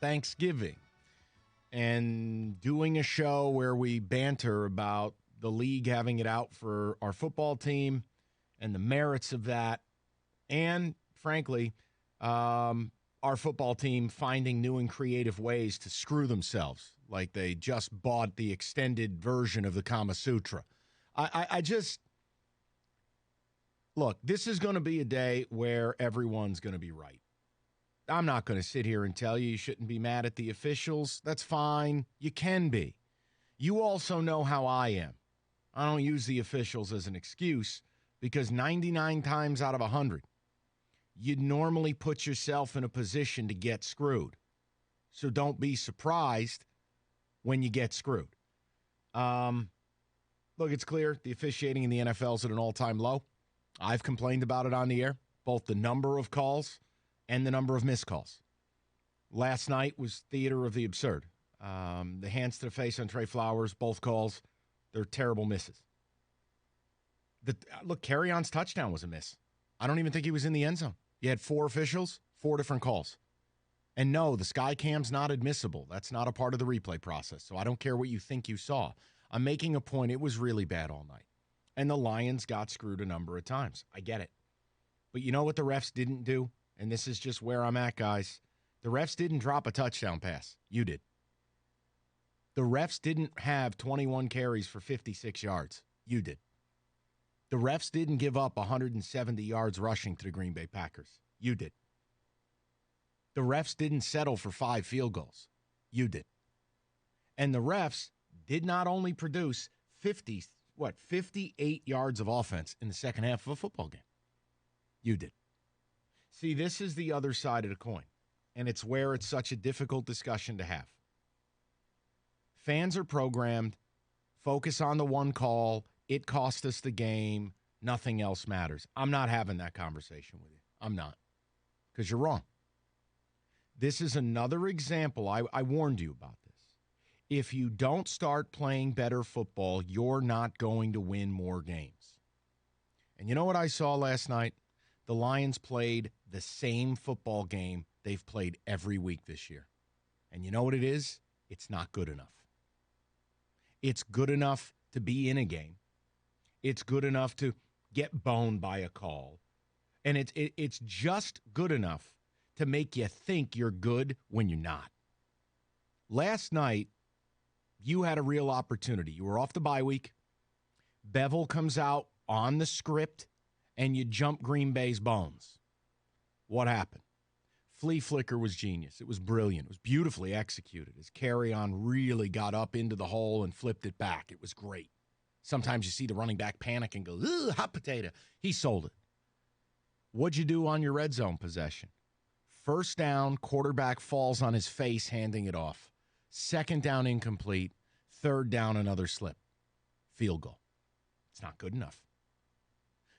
Thanksgiving and doing a show where we banter about the league having it out for our football team and the merits of that. And, frankly, our football team finding new and creative ways to screw themselves, like they just bought the extended version of the Kama Sutra. I just – look, this is going to be a day where everyone's going to be right. I'm not going to sit here and tell you shouldn't be mad at the officials. That's fine. You can be. You also know how I am. I don't use the officials as an excuse because 99 times out of 100, you'd normally put yourself in a position to get screwed. So don't be surprised when you get screwed. Look, it's clear the officiating in the NFL is at an all-time low. I've complained about it on the air, both the number of calls and the number of missed calls. Last night was theater of the absurd. The hands to the face on Trey Flowers, both calls, they're terrible misses. Look, Carry-On's touchdown was a miss. I don't even think he was in the end zone. You had 4 officials, 4 different calls. And no, the sky cam's not admissible. That's not a part of the replay process, so I don't care what you think you saw. I'm making a point. It was really bad all night. And the Lions got screwed a number of times. I get it. But you know what the refs didn't do? And this is just where I'm at, guys. The refs didn't drop a touchdown pass. You did. The refs didn't have 21 carries for 56 yards. You did. The refs didn't give up 170 yards rushing to the Green Bay Packers. You did. The refs didn't settle for 5 field goals. You did. And the refs did not only produce 58 yards of offense in the second half of a football game. You did. See, this is the other side of the coin, and it's where it's such a difficult discussion to have. Fans are programmed, focus on the one call, it cost us the game, nothing else matters. I'm not having that conversation with you. I'm not, because you're wrong. This is another example. I warned you about this. If you don't start playing better football, you're not going to win more games. And you know what I saw last night? The Lions played the same football game they've played every week this year. And you know what it is? It's not good enough. It's good enough to be in a game. It's good enough to get boned by a call. And it's just good enough to make you think you're good when you're not. Last night, you had a real opportunity. You were off the bye week. Bevel comes out on the script, and you jump Green Bay's bones. What happened? Flea flicker was genius. It was brilliant. It was beautifully executed as Carry-On really got up into the hole and flipped it back. It was great. Sometimes you see the running back panic and go, "Ooh, hot potato." He sold it. What'd you do on your red zone possession? First down, quarterback falls on his face, handing it off. Second down, incomplete. Third down, another slip. Field goal. It's not good enough.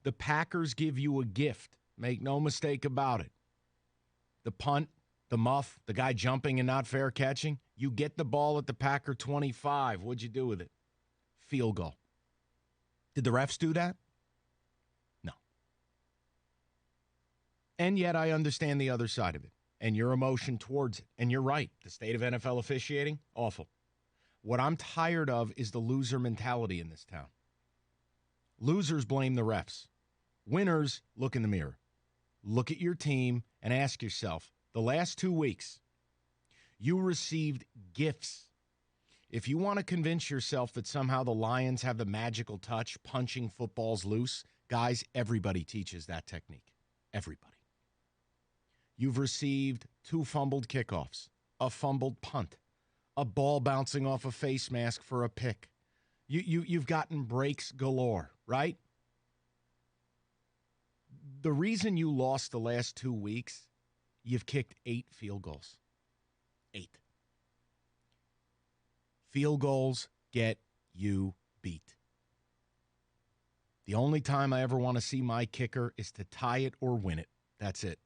The Packers give you a gift. Make no mistake about it. The punt, the muff, the guy jumping and not fair catching. You get the ball at the Packer 25. What'd you do with it? Field goal. Did the refs do that? No. And yet I understand the other side of it and your emotion towards it. And you're right. The state of NFL officiating, awful. What I'm tired of is the loser mentality in this town. Losers blame the refs. Winners look in the mirror. Look at your team and ask yourself, the last 2 weeks, you received gifts. If you want to convince yourself that somehow the Lions have the magical touch, punching footballs loose, guys, everybody teaches that technique. Everybody. You've received 2 fumbled kickoffs, a fumbled punt, a ball bouncing off a face mask for a pick. You've gotten breaks galore, right? The reason you lost the last 2 weeks, you've kicked 8 field goals. 8. Field goals get you beat. The only time I ever want to see my kicker is to tie it or win it. That's it.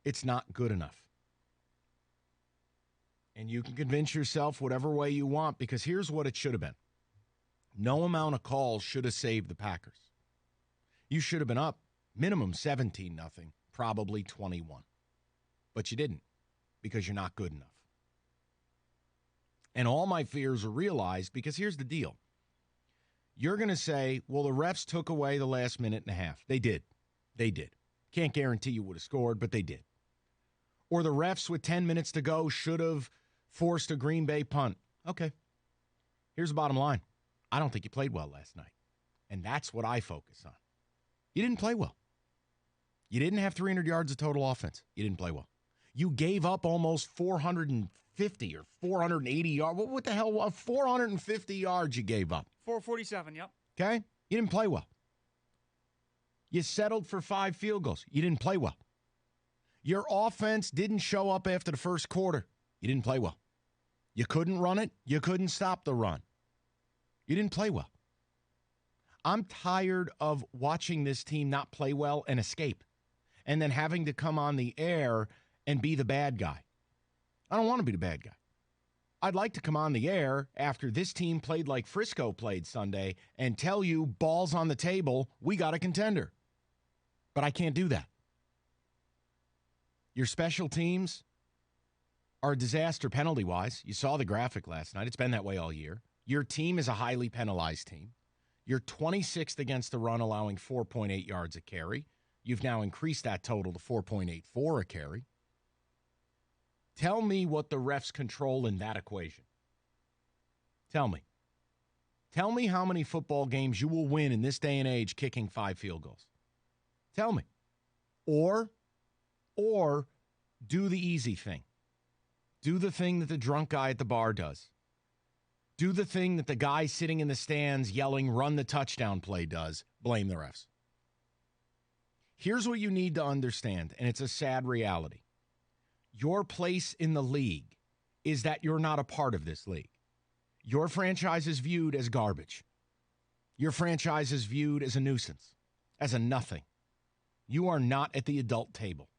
It's not good enough. And you can convince yourself whatever way you want, because here's what it should have been. No amount of calls should have saved the Packers. You should have been up minimum 17-0, probably 21. But you didn't. because you're not good enough. And all my fears are realized because here's the deal. You're going to say, well, the refs took away the last minute and a half. They did. They did. Can't guarantee you would have scored, but they did. Or the refs with 10 minutes to go should have forced a Green Bay punt. Okay. Here's the bottom line. I don't think you played well last night. And that's what I focus on. You didn't play well. You didn't have 300 yards of total offense. You didn't play well. You gave up almost 450 or 480 yards. What the hell? 450 yards you gave up. 447, yep. Okay? You didn't play well. You settled for 5 field goals. You didn't play well. Your offense didn't show up after the first quarter. You didn't play well. You couldn't run it. You couldn't stop the run. You didn't play well. I'm tired of watching this team not play well and escape, and then having to come on the air and be the bad guy. I don't want to be the bad guy. I'd like to come on the air after this team played like Frisco played Sunday and tell you, balls on the table, we got a contender. But I can't do that. Your special teams are a disaster penalty-wise. You saw the graphic last night. It's been that way all year. Your team is a highly penalized team. You're 26th against the run, allowing 4.8 yards a carry. You've now increased that total to 4.84 a carry. Tell me what the refs control in that equation. Tell me. Tell me how many football games you will win in this day and age kicking 5 field goals. Tell me. Or do the easy thing. Do the thing that the drunk guy at the bar does. Do the thing that the guy sitting in the stands yelling, run the touchdown play does. Blame the refs. Here's what you need to understand, and it's a sad reality. Your place in the league is that you're not a part of this league. Your franchise is viewed as garbage. Your franchise is viewed as a nuisance, as a nothing. You are not at the adult table.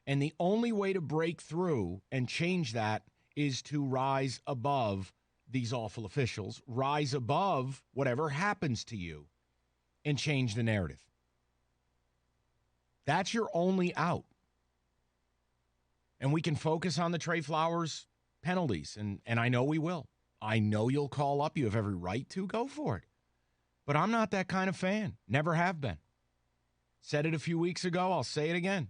And the only way to break through and change that is to rise above these awful officials, rise above whatever happens to you, and change the narrative. That's your only out. And we can focus on the Trey Flowers penalties, and I know we will. I know you'll call up. You have every right to. Go for it. But I'm not that kind of fan. Never have been. Said it a few weeks ago. I'll say it again.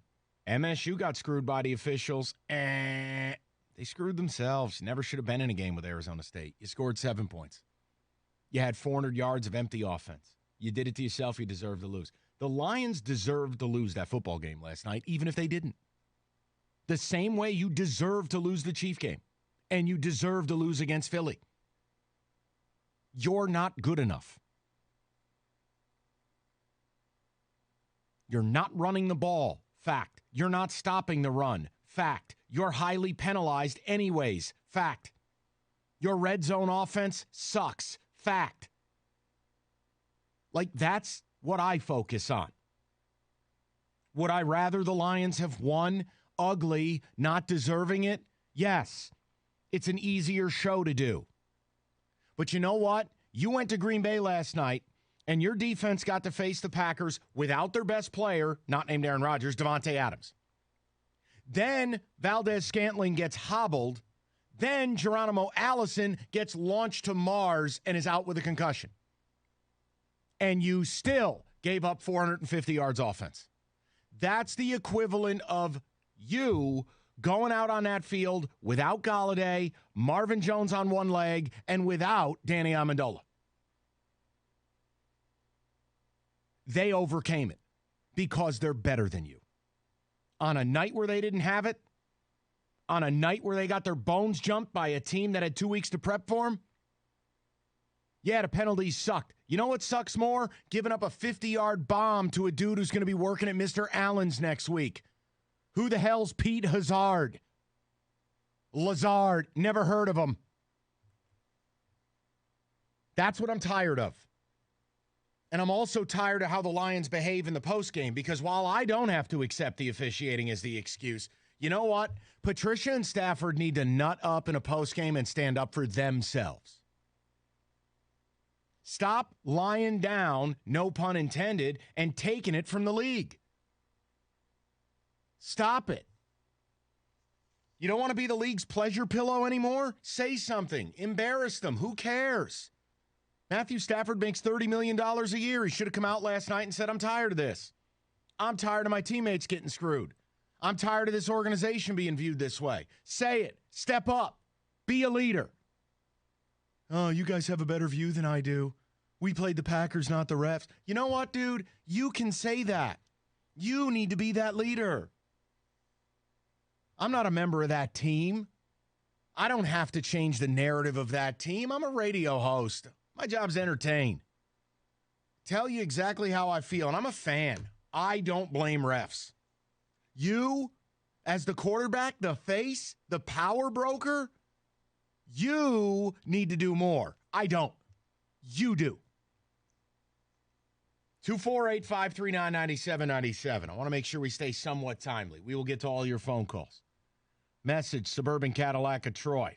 MSU got screwed by the officials. They screwed themselves. Never should have been in a game with Arizona State. You scored 7 points. You had 400 yards of empty offense. You did it to yourself. You deserve to lose. The Lions deserved to lose that football game last night, even if they didn't. The same way you deserve to lose the Chief game, and you deserve to lose against Philly. You're not good enough. You're not running the ball. Fact. You're not stopping the run. Fact. You're highly penalized anyways. Fact. Your red zone offense sucks. Fact. Like, that's what I focus on. Would I rather the Lions have won ugly, not deserving it? Yes. It's an easier show to do. But you know what? You went to Green Bay last night, and your defense got to face the Packers without their best player, not named Aaron Rodgers, Devontae Adams. Then Valdez-Scantling gets hobbled. Then Geronimo Allison gets launched to Mars and is out with a concussion. And you still gave up 450 yards offense. That's the equivalent of you going out on that field without Golladay, Marvin Jones on one leg, and without Danny Amendola. They overcame it because they're better than you. On a night where they didn't have it, on a night where they got their bones jumped by a team that had 2 weeks to prep for them, yeah, the penalties sucked. You know what sucks more? Giving up a 50-yard bomb to a dude who's going to be working at Mr. Allen's next week. Who the hell's Pete Hazard? Lazard, never heard of him. That's what I'm tired of. And I'm also tired of how the Lions behave in the postgame, because while I don't have to accept the officiating as the excuse, you know what? Patricia and Stafford need to nut up in a postgame and stand up for themselves. Stop lying down, no pun intended, and taking it from the league. Stop it. You don't want to be the league's pleasure pillow anymore? Say something. Embarrass them. Who cares? Matthew Stafford makes $30 million a year. He should have come out last night and said, I'm tired of this. I'm tired of my teammates getting screwed. I'm tired of this organization being viewed this way. Say it. Step up. Be a leader. Oh, you guys have a better view than I do. We played the Packers, not the refs. You know what, dude? You can say that. You need to be that leader. I'm not a member of that team. I don't have to change the narrative of that team. I'm a radio host. My job's entertain. Tell you exactly how I feel, and I'm a fan. I don't blame refs. You, as the quarterback, the face, the power broker, you need to do more. I don't. You do. 248-539-9797. I want to make sure we stay somewhat timely. We will get to all your phone calls. Message, Suburban Cadillac of Troy.